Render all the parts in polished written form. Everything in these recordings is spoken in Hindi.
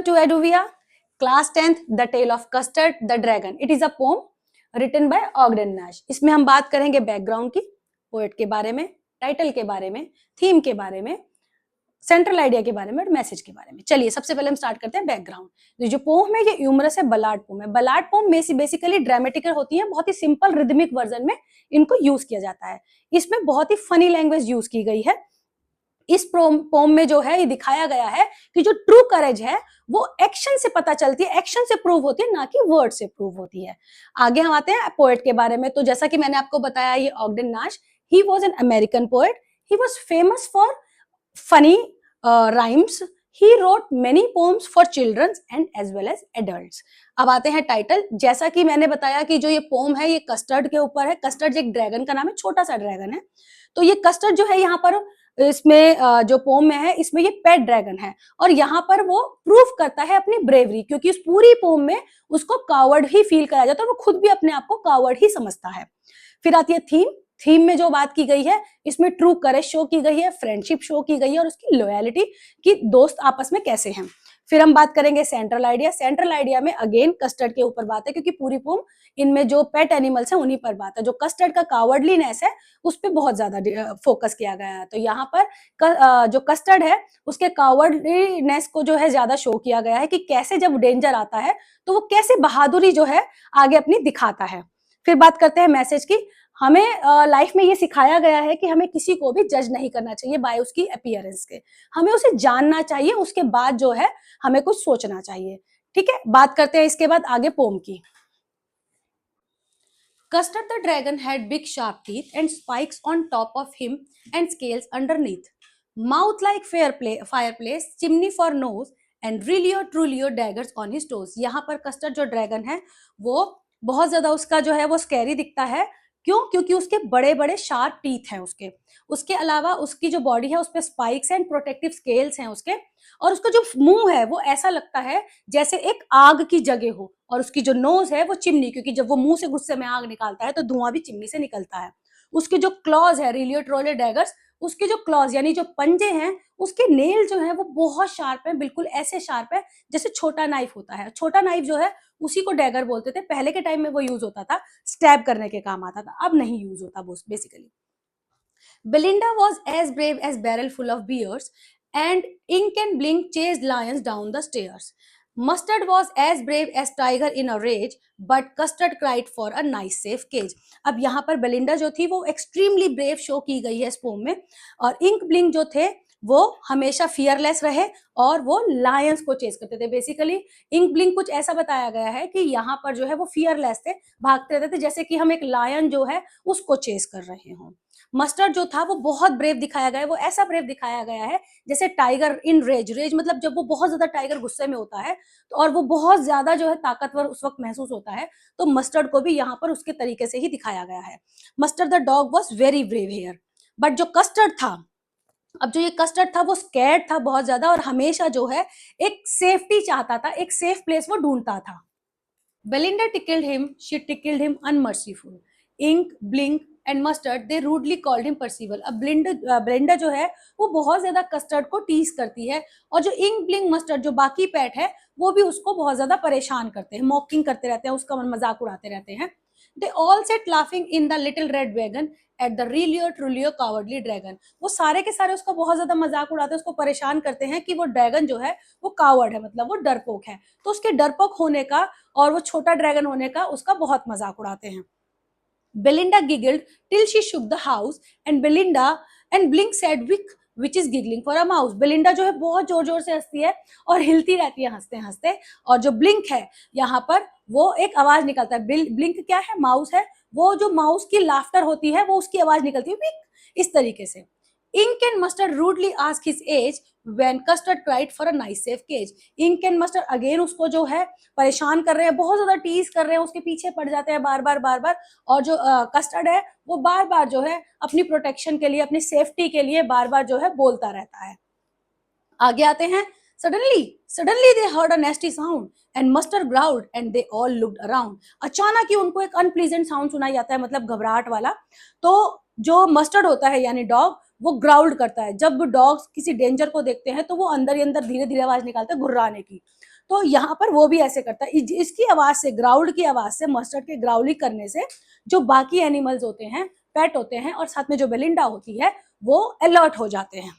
to Eduvia, class 10th, The Tale of Custard the Dragon. It is a poem written by Ogden Nash. इसमें हम बात करेंगे बैकग्राउंड की, पोएट के बारे में, टाइटल के बारे में, थीम के बारे में, सेंट्रल आइडिया के बारे में और मैसेज के बारे में। चलिए सबसे पहले हम स्टार्ट करते हैं बैकग्राउंड। जो पोम है ये ह्यूमरस है, बलाड पोम है। बलाड पोम बेसिकली ड्रामेटिकल होती है, बहुत ही सिंपल रिदमिक वर्जन में इनको यूज किया जाता है। इसमें बहुत ही फनी लैंग्वेज यूज की गई है। इस पोम में जो है ये दिखाया गया है कि जो ट्रू करेज है वो एक्शन से पता चलती है, एक्शन से प्रूव होती है, ना कि वर्ड से प्रूव होती है। आगे हम आते हैं पोएट के बारे में। तो जैसा कि मैंने आपको बताया, ये ऑगडेन नाश, he was an American poet. He was famous for funny rhymes. He wrote many poems for children and as well as adults. अब आते हैं टाइटल। जैसा कि मैंने बताया कि जो ये पोम है ये कस्टर्ड के ऊपर है। कस्टर्ड एक ड्रैगन का नाम है, छोटा सा ड्रैगन है। तो ये कस्टर्ड जो है यहाँ पर इसमें जो पोम में है इसमें ये पेट ड्रैगन है और यहाँ पर वो प्रूफ करता है अपनी ब्रेवरी, क्योंकि उस पूरी पोम में उसको कावर्ड ही फील कराया जाता है और वो खुद भी अपने आप को कावर्ड ही समझता है। फिर आती है थीम। थीम में जो बात की गई है इसमें ट्रू करेज शो की गई है, फ्रेंडशिप शो की गई है और उसकी लॉयलिटी कि दोस्त आपस में कैसे हैं। फिर हम बात करेंगे सेंट्रल आइडिया। सेंट्रल आइडिया में अगेन कस्टर्ड के ऊपर बात है, क्योंकि पूरी पोम इनमें जो पेट एनिमल्स हैं उन्हीं पर बात है। जो कस्टर्ड का कावर्डलीनेस है उस पर बहुत ज्यादा फोकस किया गया है। तो यहाँ पर जो कस्टर्ड है उसके कावर्डलीनेस को जो है ज्यादा शो किया गया है कि कैसे जब डेंजर आता है तो वो कैसे बहादुरी जो है आगे अपनी दिखाता है। फिर बात करते हैं मैसेज की। हमें लाइफ में ये सिखाया गया है कि हमें किसी को भी जज नहीं करना चाहिए बाय उसकी अपीयरेंस के। हमें उसे जानना चाहिए, उसके बाद जो है हमें कुछ सोचना चाहिए। ठीक है, बात करते हैं इसके बाद आगे पोम की। Custard the dragon had big sharp teeth and spikes on top of him and scales underneath. Mouth like fireplace, chimney for nose and Trulio daggers on his toes. यहाँ पर कस्टर्ड जो ड्रैगन है वो बहुत ज्यादा उसका जो है वो स्कैरी दिखता है। क्यों? क्योंकि उसके बड़े बड़े शार्प टीथ हैं उसके अलावा उसकी जो बॉडी है उस पर स्पाइक्स एंड प्रोटेक्टिव स्केल्स हैं उसके, और उसका जो मुंह है वो ऐसा लगता है जैसे एक आग की जगह हो, और उसकी जो नोज है वो चिमनी, क्योंकि जब वो मुंह से गुस्से में आग निकालता है तो धुआं भी चिमनी से निकलता है। उसके जो क्लॉज है, रिलियो ट्रोले डैगर्स, उसके जो क्लॉज यानी जो पंजे हैं उसके नेल जो है वो बहुत शार्प है, बिल्कुल ऐसे शार्प है जैसे छोटा नाइफ होता है। छोटा नाइफ जो है उसी को डैगर बोलते थे। पहले के टाइम में वो यूज होता था, स्टैब करने के काम आता था, अब नहीं यूज होता basically. Belinda was as brave as barrel full of beers, and Ink and Blink chased lions down the stairs. Mustard was as brave as tiger in a rage, but Custard cried for a nice safe cage. अब यहाँ पर बेलिंडा जो थी वो एक्सट्रीमली ब्रेव शो की गई है इस पोम में, और इंक ब्लिंक जो थे वो हमेशा फियरलेस रहे और वो लायंस को चेस करते थे। बेसिकली इंक ब्लिंक कुछ ऐसा बताया गया है कि यहाँ पर जो है वो फियरलेस थे, भागते रहते थे जैसे कि हम एक लायन जो है उसको चेस कर रहे हों। मस्टर्ड जो था वो बहुत ब्रेव दिखाया गया है, वो ऐसा ब्रेव दिखाया गया है जैसे टाइगर इन रेज। रेज मतलब जब वो बहुत ज्यादा टाइगर गुस्से में होता है तो और वो बहुत ज्यादा जो है ताकतवर उस वक्त महसूस होता है, तो मस्टर्ड को भी यहाँ पर उसके तरीके से ही दिखाया गया है। Mustard the dog was very brave here, but जो कस्टर्ड था, अब जो ये कस्टर्ड था वो स्कैर्ड था बहुत ज्यादा और हमेशा जो है एक सेफ्टी चाहता था, एक सेफ प्लेस वो ढूंढता था। Belinda tickled him, she tickled him unmerciful. Ink, Blink and Mustard, they rudely called him Percival. अब बेलिंडा जो है वो बहुत ज्यादा कस्टर्ड को टीज करती है, और जो इंक ब्लिंक मस्टर्ड जो बाकी पेट है वो भी उसको बहुत ज्यादा परेशान करते हैं, मॉकिंग करते रहते हैं, उसका मजाक उड़ाते रहते हैं। They all sat laughing in the little red wagon at the really truly cowardly dragon. वो सारे के सारे उसका बहुत ज्यादा मजाक उड़ाते हैं, उसको परेशान करते हैं कि वो ड्रैगन जो है वो कावर्ड है, मतलब वो डरपोक है। तो उसके डरपोक होने का और वो छोटा ड्रैगन होने का उसका बहुत मजाक उड़ाते हैं। Belinda giggled till she shook the house, and Blink said, which is giggling for a mouse. Belinda जो है बहुत जोर जोर से हंसती है और हिलती रहती है हंसते हंसते, और जो ब्लिंक है यहाँ पर वो एक आवाज निकलता है। ब्लिंक क्या है? माउस है। वो जो माउस की लाफ्टर होती है वो उसकी आवाज निकलती है इस तरीके से। Ink and Mustard rudely asked his age when Custard cried for a nice safe cage. Ink and Mustard again उसको जो है परेशान कर रहे हैं, बहुत ज्यादा टीज कर रहे हैं, उसके पीछे पड़ जाते हैं बार बार, और जो कस्टर्ड है वो बार बार जो है अपनी प्रोटेक्शन के लिए, अपनी सेफ्टी के लिए बार बार जो है बोलता रहता है। आगे आते हैं। Suddenly they heard a nasty sound and Mustard growled and they all looked around. अचानक ही उनको एक अनप्लीजेंट साउंड सुनाई जाता है, मतलब घबराहट वाला। तो जो मस्टर्ड होता है यानी डॉग, वो ग्राउल्ड करता है। जब डॉग्स किसी डेंजर को देखते हैं तो वो अंदर ही अंदर धीरे धीरे आवाज निकालते हैं गुर्राने की। तो यहाँ पर वो भी ऐसे करता है। इसकी आवाज से, ग्राउल्ड की आवाज से, मस्टर्ड के ग्राउली करने से जो बाकी एनिमल्स होते हैं, पेट होते हैं, और साथ में जो बेलिंडा होती है, वो अलर्ट हो जाते हैं।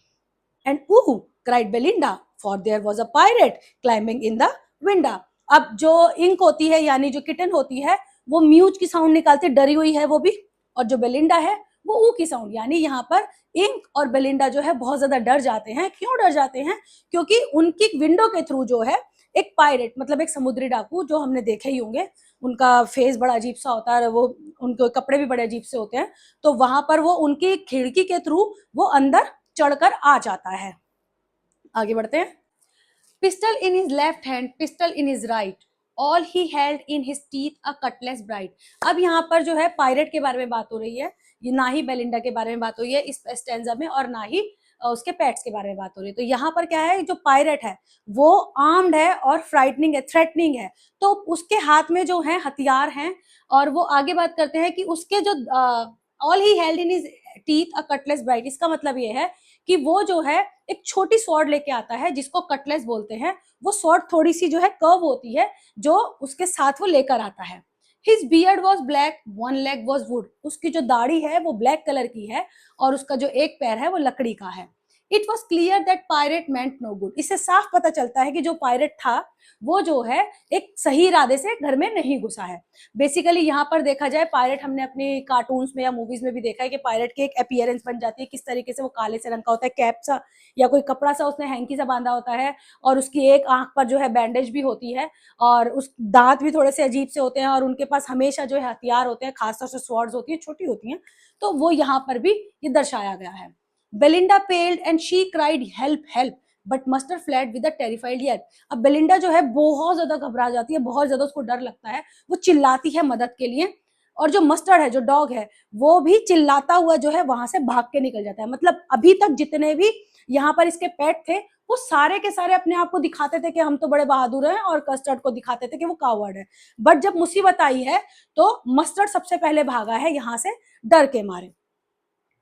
And ooh, cried Belinda, for there was a pirate climbing in the window. अब जो इंक होती है, यानी जो किटन होती है, वो म्यूज की साउंड निकालती, डरी हुई है वो भी, और जो बेलिंडा है वो ऊ की साउंड, यानी यहाँ पर इंक और बेलिंडा जो है बहुत ज्यादा डर जाते हैं। क्यों डर जाते हैं? क्योंकि उनकी विंडो के थ्रू जो है एक पायरेट, मतलब एक समुद्री डाकू, जो हमने देखे ही होंगे, उनका फेस बड़ा अजीब सा होता है, वो उनके कपड़े भी बड़े अजीब से होते हैं, तो वहां पर वो उनकी खिड़की के थ्रू वो अंदर चढ़कर आ जाता है। आगे बढ़ते हैं। Pistol in his left hand, pistol in his right, all he held in his teeth a Cutlass bright. अब यहाँ पर जो है पायरेट के बारे में बात हो रही है, ये ना ही बेलिंडा के बारे में बात हो रही है इस स्टैंजा में, और ना ही उसके पेट्स के बारे में बात हो रही है। तो यहाँ पर क्या है, जो पायरेट है वो आर्म्ड है और फ्राइटनिंग है, थ्रेटनिंग है, तो उसके हाथ में जो है हथियार हैं, और वो आगे बात करते हैं कि उसके जो all he held in his teeth a Cutlass bright, इसका मतलब ये है कि वो जो है एक छोटी स्वॉर्ड लेके आता है, जिसको कटलेस बोलते हैं। वो स्वॉर्ड थोड़ी सी जो है कर्व होती है, जो उसके साथ वो लेकर आता है। His beard was black, one leg was would, उसकी जो दाढ़ी है वो ब्लैक कलर की है, और उसका जो एक पैर है वो लकड़ी का है। It was clear that pirate meant no good, इससे साफ पता चलता है कि जो पायरेट था वो जो है एक सही इरादे से घर में नहीं घुसा है। बेसिकली यहाँ पर देखा जाए, पायरेट हमने अपनी कार्टून्स में या मूवीज में भी देखा है कि पायरेट की एक अपीयरेंस बन जाती है, किस तरीके से वो काले से रंग का होता है, कैप सा या कोई कपड़ा सा उसने हैंकी सा बांधा होता है, और उसकी एक आंख पर जो है बैंडेज भी होती है, और उस दांत भी थोड़े से अजीब से होते हैं, और उनके पास हमेशा जो है हथियार होते हैं, खासतौर से स्वॉर्ड्स होती है, छोटी होती हैं, तो वो यहाँ पर भी ये दर्शाया गया है। Belinda पेल्ड and she cried help help, but mustard fled with a terrified yet. अब बेलिंडा जो है बहुत ज्यादा घबरा जाती है, बहुत ज्यादा उसको डर लगता है, वो चिल्लाती है मदद के लिए, और जो मस्टर्ड है, जो डॉग है, वो भी चिल्लाता हुआ जो है वहां से भाग के निकल जाता है। मतलब अभी तक जितने भी यहाँ पर इसके पेट थे, वो सारे के सारे अपने आप को दिखाते थे कि हम तो बड़े बहादुर हैं, और कस्टर्ड को दिखाते थे कि वो कावर्ड है। बट जब मुसीबत आई है तो मस्टर्ड सबसे पहले भागा है यहाँ से, डर के मारे।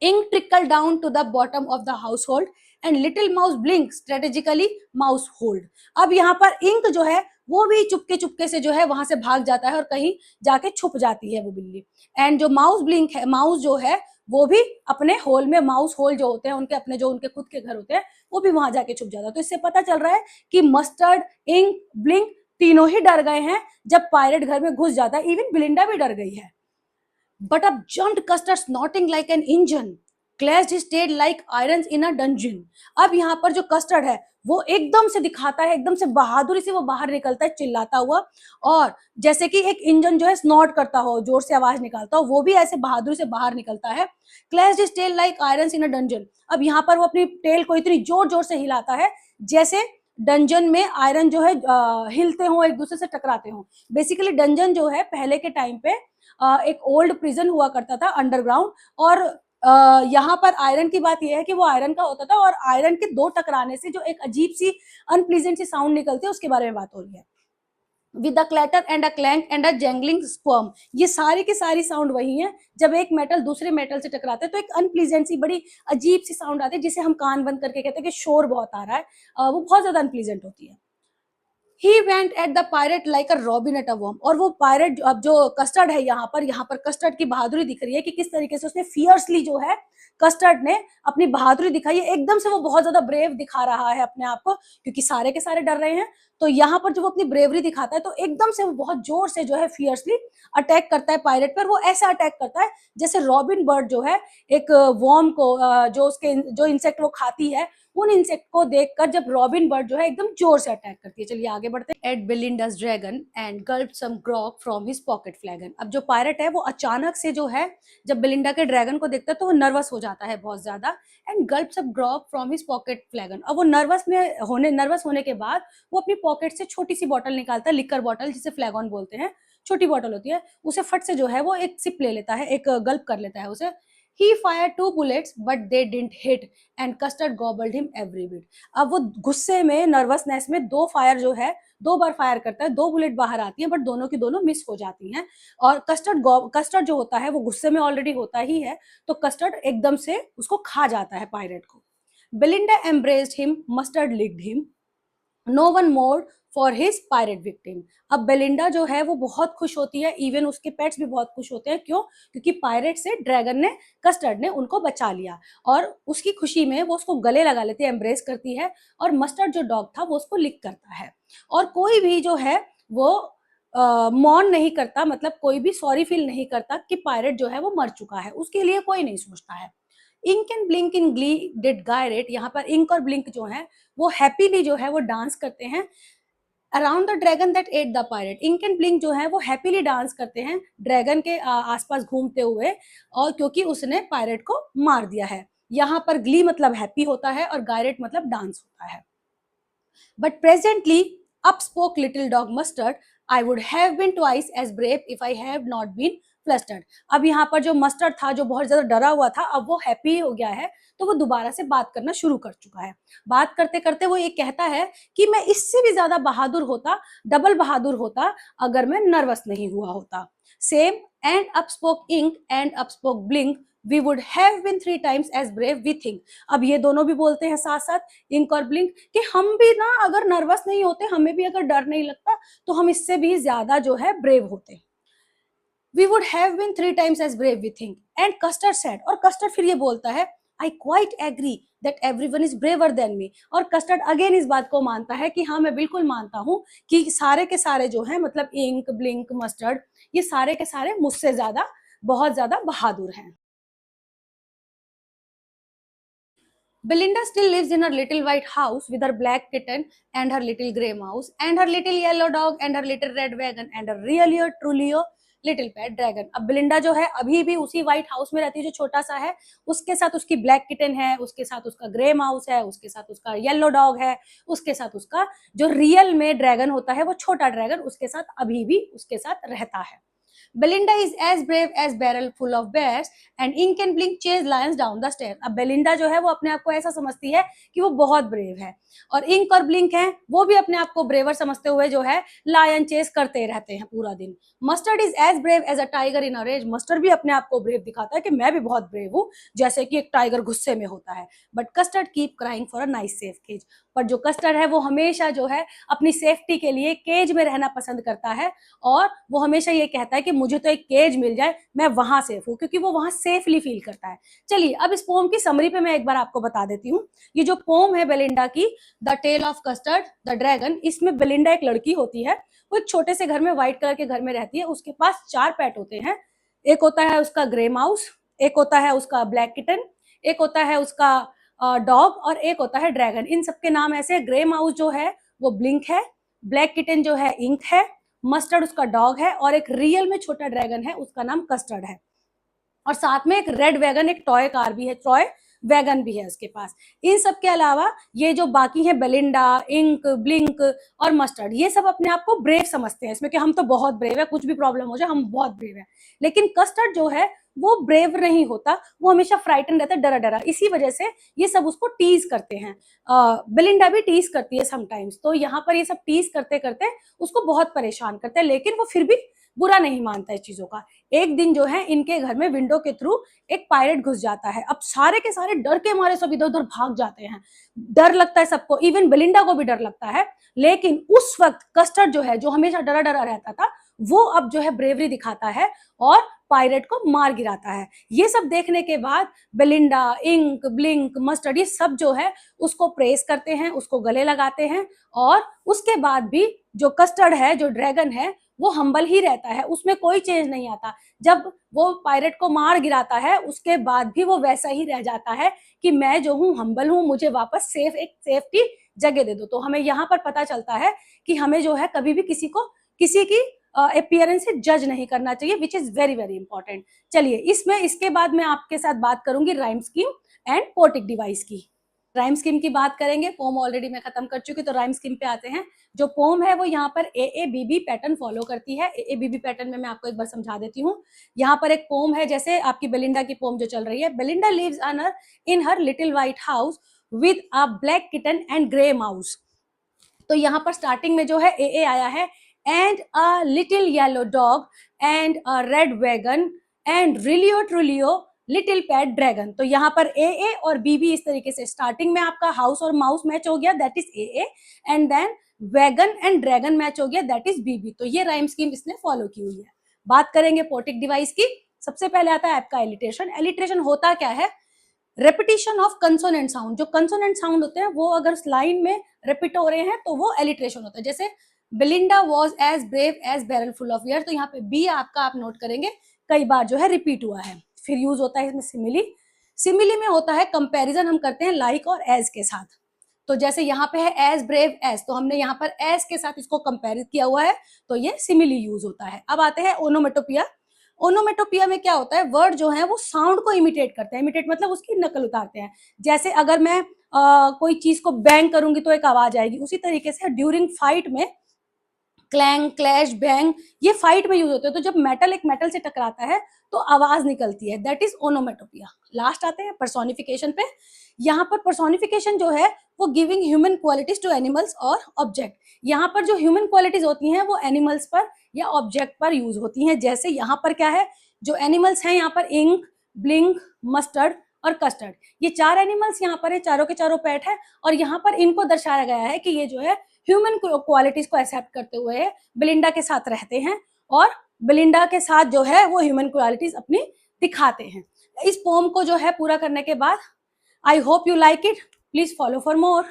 Ink trickled down to the bottom of the household and little mouse blinked strategically mouse hold. अब यहाँ पर इंक जो है वो भी चुपके चुपके से जो है वहां से भाग जाता है, और कहीं जाके छुप जाती है वो बिल्ली। एंड जो माउस ब्लिंक है, माउस जो है वो भी अपने होल में, माउस होल जो होते हैं उनके अपने, जो उनके खुद के घर होते हैं, वो भी वहां जाके छुप जाता है। तो इससे पता चल रहा है कि मस्टर्ड, इंक, ब्लिंक तीनों ही डर गए हैं जब पायरेट घर में घुस जाता है। इवन बिलिंडा भी डर गई है। But up jumped Custer snorting like an engine, clashed his tail like irons in a dungeon. अब यहाँ पर जो कस्टर्ड है वो एकदम से दिखाता है, एकदम से बहादुरी से वो बाहर निकलता है चिल्लाता हुआ, और जैसे कि एक इंजन जो है स्नॉट करता हो, जोर से आवाज निकालता हो, वो भी ऐसे बहादुरी से बाहर निकलता है। Clashed his tail like irons in a dungeon. अब यहाँ पर वो अपनी टेल को इतनी जोर जोर से हिलाता है जैसे डंजन में आयरन जो है हिलते हो, एक दूसरे से टकराते हो। बेसिकली डंजन जो है पहले के टाइम पे एक ओल्ड प्रिजन हुआ करता था अंडरग्राउंड, और यहाँ पर आयरन की बात यह है कि वो आयरन का होता था, और आयरन के दो टकराने से जो एक अजीब सी अनप्लीजेंट सी साउंड निकलती है, उसके बारे में बात हो रही है। With a clatter and a clank and a jingling sperm, ये सारी की सारी साउंड वही है। जब एक मेटल दूसरे मेटल से टकराते हैं तो एक अनप्लीजेंट सी, बड़ी अजीब सी साउंड आती है, जिसे हम कान बंद करके कहते हैं कि शोर बहुत आ रहा है, वो बहुत ज्यादा अनप्लीजेंट होती है। He went at the pirate like a robin at a worm. और वो पायरेट, अब जो कस्टर्ड है यहाँ पर कस्टर्ड की बहादुरी दिख रही है कि किस तरीके से उसने फियर्सली जो है, कस्टर्ड ने अपनी बहादुरी दिखाई है। एकदम से वो बहुत ज्यादा ब्रेव दिखा रहा है अपने आप को, क्योंकि सारे के सारे डर रहे हैं। तो यहाँ पर जब वो अपनी ब्रेवरी दिखाता है तो एकदम से वो बहुत जोर से जो है फियर्सली अटैक करता है पायरेट पर। वो ऐसा अटैक करता है जैसे रॉबिन बर्ड जो है एक वॉर्म को, जो उसके जो इंसेक्ट वो खाती है, उन इंसेक्ट को देखकर जब रॉबिन बर्ड जो है एकदम जोर से अटैक करती है। चलिए आगे बढ़ते हैं। At Belinda's dragon and gulp some grog from his pocket flagon. अब जो पायरेट है वो अचानक से जो है, जब बेलिंडा के ड्रैगन को देखता है तो वो नर्वस हो जाता है बहुत ज्यादा। And gulp some grog from his pocket flagon. अब वो नर्वस होने के बाद वो अपनी पॉकेट से छोटी सी बॉटल निकालता है, लिकर बॉटल, जिसे फ्लैगन बोलते हैं, छोटी बॉटल होती है, उसे फट से जो है वो एक सिप ले लेता है, एक गल्प कर लेता है उसे। He fired two bullets, but they didn't hit, and Custard gobbled him every bit. अब वो गुस्से में, नर्वसनेस में दो बार फायर करता है, दो बुलेट बाहर आती हैं, बट दोनों की दोनों मिस हो जाती हैं। और कस्टर्ड जो होता है वो गुस्से में ऑलरेडी होता ही है, तो कस्टर्ड एकदम से उसको खा जाता है पायरेट को। Belinda embraced him, mustard licked him, no one more for his pirate victim. अब बेलिंडा जो है वो बहुत खुश होती है, इवन उसके पेट्स भी बहुत खुश होते हैं। क्यों? क्योंकि पायरेट से ड्रैगन ने, कस्टर्ड ने उनको बचा लिया, और उसकी खुशी में वो उसको गले लगा लेती है, एम्ब्रेस करती है, और मस्टर्ड जो डॉग था वो उसको लिक करता है। और कोई भी जो है वो मौन नहीं करता, मतलब कोई भी सॉरी फील नहीं करता कि पायरेट जो है वो मर चुका है, उसके लिए कोई नहीं सोचता है। Ink and Blink in glee did gyrate, यहाँ पर इंक और ब्लिंक जो है वो हैप्पीली जो है वो डांस करते हैं around the dragon that ate the pirate. Ink and Blink जो है वो हैप्पीली डांस करते हैं ड्रैगन के आसपास घूमते हुए, और क्योंकि उसने पायरेट को मार दिया है। यहाँ पर ग्ली मतलब हैप्पी होता है और गायरेट मतलब डांस होता है। But presently, up spoke little dog Mustard, I would have been twice as brave if I have not been flustered. अब यहाँ पर जो मस्टर्ड था, जो बहुत ज्यादा डरा हुआ था, अब वो हैप्पी हो गया है, तो वो दोबारा से बात करना शुरू कर चुका है। बात करते करते वो ये कहता है कि मैं इससे भी ज्यादा बहादुर होता, डबल बहादुर होता, अगर मैं नर्वस नहीं हुआ होता। Same and up spoke Ink and up spoke Blink, we would have been 3 times as brave we think। अब ये दोनों भी बोलते हैं साथ साथ, इंक और ब्लिंक, कि हम भी ना अगर नर्वस नहीं होते, हमें भी अगर डर नहीं लगता, तो हम इससे भी ज्यादा जो है ब्रेव होते। We would have been 3 times as brave we think। And Custard said, और कस्टर्ड फिर ये बोलता है, I quite agree that everyone is braver than me। और कस्टर्ड अगेन इस बात को मानता है कि हाँ मैं बिल्कुल मानता हूँ कि सारे के सारे जो है, मतलब इंक, ब्लिंक, मस्टर्ड, ये सारे के सारे मुझसे ज्यादा, बहुत ज्यादा बहादुर हैं। Belinda still lives in her little white house with her black kitten and her little grey mouse and her little yellow dog and her little red wagon and her really truly little pet dragon. अब बिलिंडा जो है अभी भी उसी व्हाइट हाउस में रहती है जो छोटा सा है, उसके साथ उसकी ब्लैक किटन है, उसके साथ उसका ग्रे माउस है, उसके साथ उसका येलो डॉग है, उसके साथ उसका जो रियल में ड्रैगन होता है वो छोटा ड्रैगन उसके साथ अभी भी उसके साथ रहता है। Belinda is as brave as barrel full of bears and Ink and Blink chase lions down the stairs। अब बेलिंडा जो है वो अपने आप को ऐसा समझती है कि वो बहुत ब्रेव है, और इंक और ब्लिंक हैं वो भी अपने आप को ब्रेवर समझते हुए जो है लायन चेस करते रहते हैं पूरा दिन। Mustard is as brave as a tiger in a rage. Mustard भी अपने आप को ब्रेव दिखाता है कि मैं भी बहुत ब्रेव हूँ, जैसे कि एक टाइगर गुस्से में होता है। But Custard keep crying for a nice safe cage. पर जो कस्टर्ड है वो हमेशा जो है अपनी सेफ्टी के लिए केज में रहना पसंद करता है, और वो हमेशा ये कहता है कि मुझे तो एक केज मिल जाए, मैं वहां सेफ हूँ, क्योंकि वो वहां सेफली फील करता है। चलिए अब इस पोम की समरी पे मैं एक बार आपको बता देती हूँ। ये जो पोम है बेलिंडा की, the tale of Custard the dragon, इसमें बेलिंडा एक लड़की होती है, वो एक छोटे से घर में, व्हाइट कलर के घर में रहती है। उसके पास 4 पेट होते हैं। एक होता है उसका ग्रे माउस, एक होता है उसका ब्लैक किटन, एक होता है उसका डॉग, और एक होता है ड्रैगन। इन सबके नाम ऐसे, ग्रे माउस जो है वो ब्लिंक है, ब्लैक किटन जो है इंक है, मस्टर्ड उसका डॉग है, और एक रियल में छोटा ड्रैगन है उसका नाम कस्टर्ड है। और साथ में एक रेड वैगन, एक टॉय कार भी है, टॉय वैगन भी है उसके पास। इन सब के अलावा ये जो बाकी है बेलिंडा, इंक, ब्लिंक और मस्टर्ड, ये सब अपने आप को ब्रेव समझते हैं इसमें कि हम तो बहुत ब्रेव है, कुछ भी प्रॉब्लम हो जाए हम बहुत ब्रेव है। लेकिन कस्टर्ड जो है वो ब्रेव नहीं होता, वो हमेशा फ्राइटन रहता है, डरा डरा। इसी वजह से ये सब उसको टीज करते हैं। बेलिंडा भी टीज करती है समटाइम्स। तो यहाँ पर ये सब टीज करते करते उसको बहुत परेशान करते हैं, लेकिन वो फिर भी बुरा नहीं मानता इस चीजों का। एक दिन जो है इनके घर में विंडो के थ्रू एक पायरेट घुस जाता है। अब सारे के सारे डर के मारे सब इधर उधर भाग जाते हैं, डर लगता है सबको, इवन बेलिंडा को भी डर लगता है। लेकिन उस वक्त कस्टर्ड जो है, जो हमेशा डरा डरा रहता था, वो अब जो है ब्रेवरी दिखाता है और पायरेट को मार गिराता है। ये सब देखने के बाद बेलिंडा, इंक, ब्लिंक, मस्टर्ड, ये सब जो है उसको प्रेस करते हैं, उसको गले लगाते हैं। और उसके बाद भी जो कस्टर्ड है, जो ड्रैगन है, वो हम्बल ही रहता है, उसमें कोई चेंज नहीं आता। जब वो पायरेट को मार गिराता है उसके बाद भी वो वैसा ही रह जाता है कि मैं जो हूँ हम्बल हूँ, मुझे वापस एक सेफ्टी जगह दे दो। तो हमें यहाँ पर पता चलता है कि हमें जो है कभी भी किसी की अपीयरेंस से जज नहीं करना चाहिए, which is very very important. चलिए इसके बाद मैं आपके साथ बात करूंगी राइम स्कीम एंड पोटिक डिवाइस की। राइम स्कीम की बात करेंगे, पोम ऑलरेडी मैं खत्म कर चुकी, तो राइम स्कीम पे आते हैं। जो पोम है वो यहाँ पर AABB पैटर्न फॉलो करती है। AABB पैटर्न में मैं आपको एक बार समझा देती हूँ। यहाँ पर एक पोम है, जैसे आपकी बेलिंडा की पोम जो चल रही है, Belinda lives in her little white house with a black kitten and grey mouse. तो यहाँ पर स्टार्टिंग में जो है AA आया है, and a little yellow dog and a red wagon and Realio Trulio little pet dragon. तो यहाँ पर AA और BB इस तरीके से स्टार्टिंग में आपका हाउस और माउस मैच हो गया, that is AA। And then wagon and dragon match हो गया, दैट इज बीबी। तो ये राइम स्कीम इसने फॉलो की हुई है। बात करेंगे पोटिक डिवाइस की। सबसे पहले आता है आपका एलिट्रेशन। एलिट्रेशन होता क्या है? Repetition of consonant sound. जो कंसोनेंट साउंड होते हैं वो अगर लाइन में रिपीट हो रहे हैं तो वो एलिट्रेशन होता है। जैसे Belinda was as brave as barrel full of air, तो यहाँ पे बी आपका आप नोट करेंगे कई बार जो है रिपीट हुआ है। फिर यूज होता है इसमें सिमिली। सिमिली में होता है कंपैरिजन हम करते हैं लाइक और एज के साथ। तो जैसे यहाँ पे है एज ब्रेव एज, तो हमने यहाँ पर एज के साथ इसको कंपेयर किया हुआ है, तो ये सिमिली यूज होता है। अब आते हैं ओनोमेटोपिया। ओनोमेटोपिया में क्या होता है? वर्ड जो है वो साउंड को इमिटेट करते हैं। इमिटेट मतलब उसकी नकल उतारते हैं। जैसे अगर मैं कोई चीज को बैंग करूंगी तो एक आवाज आएगी, उसी तरीके से ड्यूरिंग फाइट में क्लैंग, क्लैश, बैंग ये फाइट में यूज होते हैं। तो जब मेटल एक मेटल से टकराता है तो आवाज निकलती है, दैट इज ओनोमेटोपिया। लास्ट आते हैं पर्सोनिफिकेशन पे। यहाँ पर पर्सोनिफिकेशन जो है वो giving human qualities to animals और ऑब्जेक्ट। यहाँ पर जो ह्यूमन क्वालिटीज होती हैं वो एनिमल्स पर या ऑब्जेक्ट पर यूज होती हैं। जैसे यहाँ पर क्या है, जो एनिमल्स हैं यहाँ पर इंक, ब्लिंक, मस्टर्ड और कस्टर्ड, ये 4 एनिमल्स यहाँ पर है, चारों के चारों पेट है। और यहाँ पर इनको दर्शाया गया है कि ये जो है ह्यूमन क्वालिटीज को एक्सेप्ट करते हुए बिलिंडा के साथ रहते हैं और बिलिंडा के साथ जो है वो ह्यूमन क्वालिटीज अपनी दिखाते हैं। इस पोम को जो है पूरा करने के बाद I hope you like it, please follow for more.